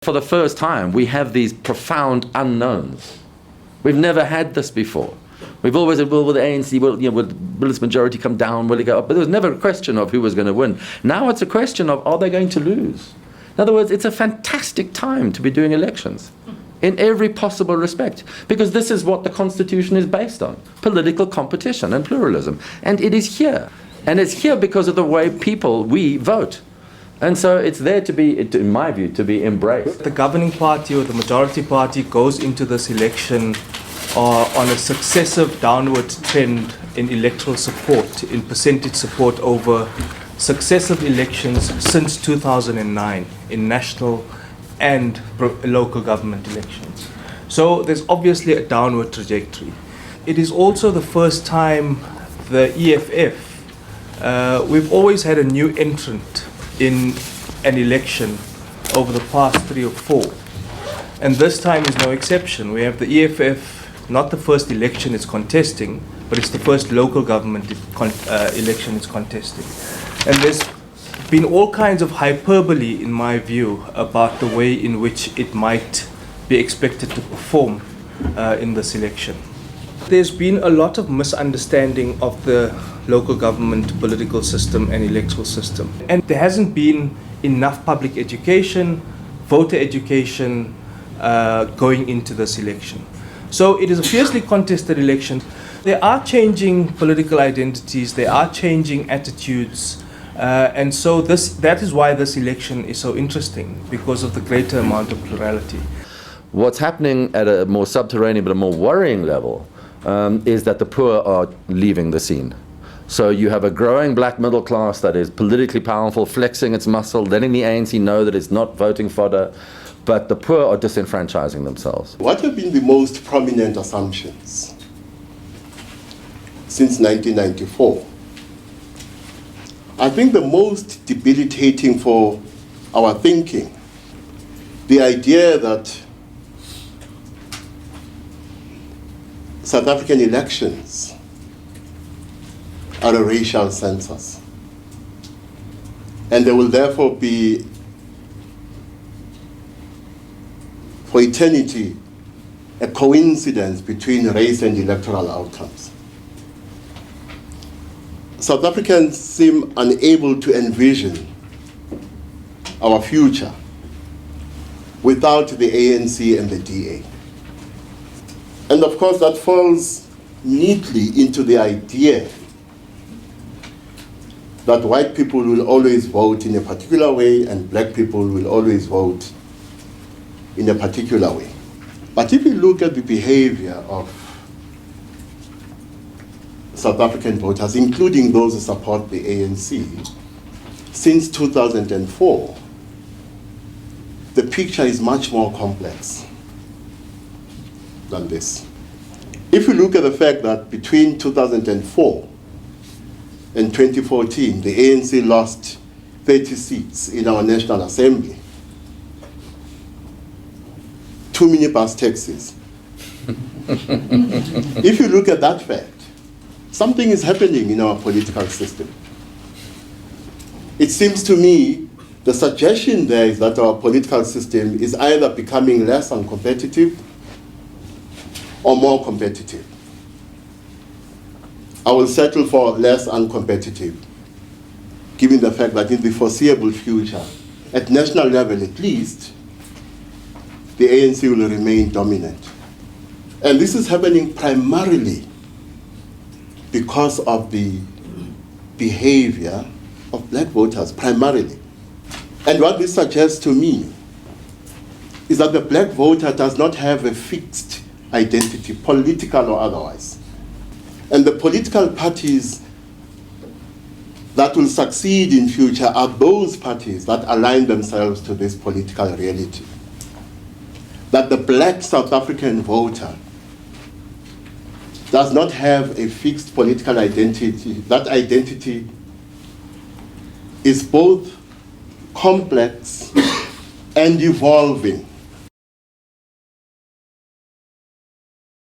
For the first time, we have these profound unknowns. We've never had this before. We've always said, well, will the ANC, will its majority come down, will it go up? But there was never a question of who was going to win. Now it's a question of, are they going to lose? In other words, it's a fantastic time to be doing elections in every possible respect, because this is what the Constitution is based on, political competition and pluralism. And it is here. And it's here because of the way we vote. And so it's there to be, in my view, to be embraced. The governing party or the majority party goes into this election on a successive downward trend in electoral support, in percentage support over successive elections since 2009 in national and local government elections. So there's obviously a downward trajectory. It is also the first time the EFF, we've always had a new entrant in an election over the past 3 or 4. And this time is no exception. We have the EFF, not the first election it's contesting, but it's the first local government election it's contesting. And there's been all kinds of hyperbole, in my view, about the way in which it might be expected to perform in this election. There's been a lot of misunderstanding of the local government political system and electoral system. And there hasn't been enough public education, voter education going into this election. So it is a fiercely contested election. There are changing political identities, there are changing attitudes, and so that is why this election is so interesting, because of the greater amount of plurality. What's happening at a more subterranean but a more worrying level is that the poor are leaving the scene. So you have a growing black middle class that is politically powerful, flexing its muscle, letting the ANC know that it's not voting fodder, but the poor are disenfranchising themselves. What have been the most prominent assumptions since 1994? I think the most debilitating for our thinking, the idea that South African elections are a racial census, and there will therefore be, for eternity, a coincidence between race and electoral outcomes. South Africans seem unable to envision our future without the ANC and the DA. And of course, that falls neatly into the idea that white people will always vote in a particular way and black people will always vote in a particular way. But if you look at the behavior of South African voters, including those who support the ANC, since 2004, the picture is much more complex than this. If you look at the fact that between 2004 and 2014, the ANC lost 30 seats in our National Assembly, 2 minibus taxis. If you look at that fact, something is happening in our political system. It seems to me the suggestion there is that our political system is either becoming less uncompetitive or more competitive. I will settle for less uncompetitive, given the fact that in the foreseeable future, at national level at least, the ANC will remain dominant. And this is happening primarily because of the behavior of black voters, primarily. And what this suggests to me is that the black voter does not have a fixed identity, political or otherwise. And the political parties that will succeed in future are those parties that align themselves to this political reality. That the black South African voter does not have a fixed political identity. That identity is both complex and evolving.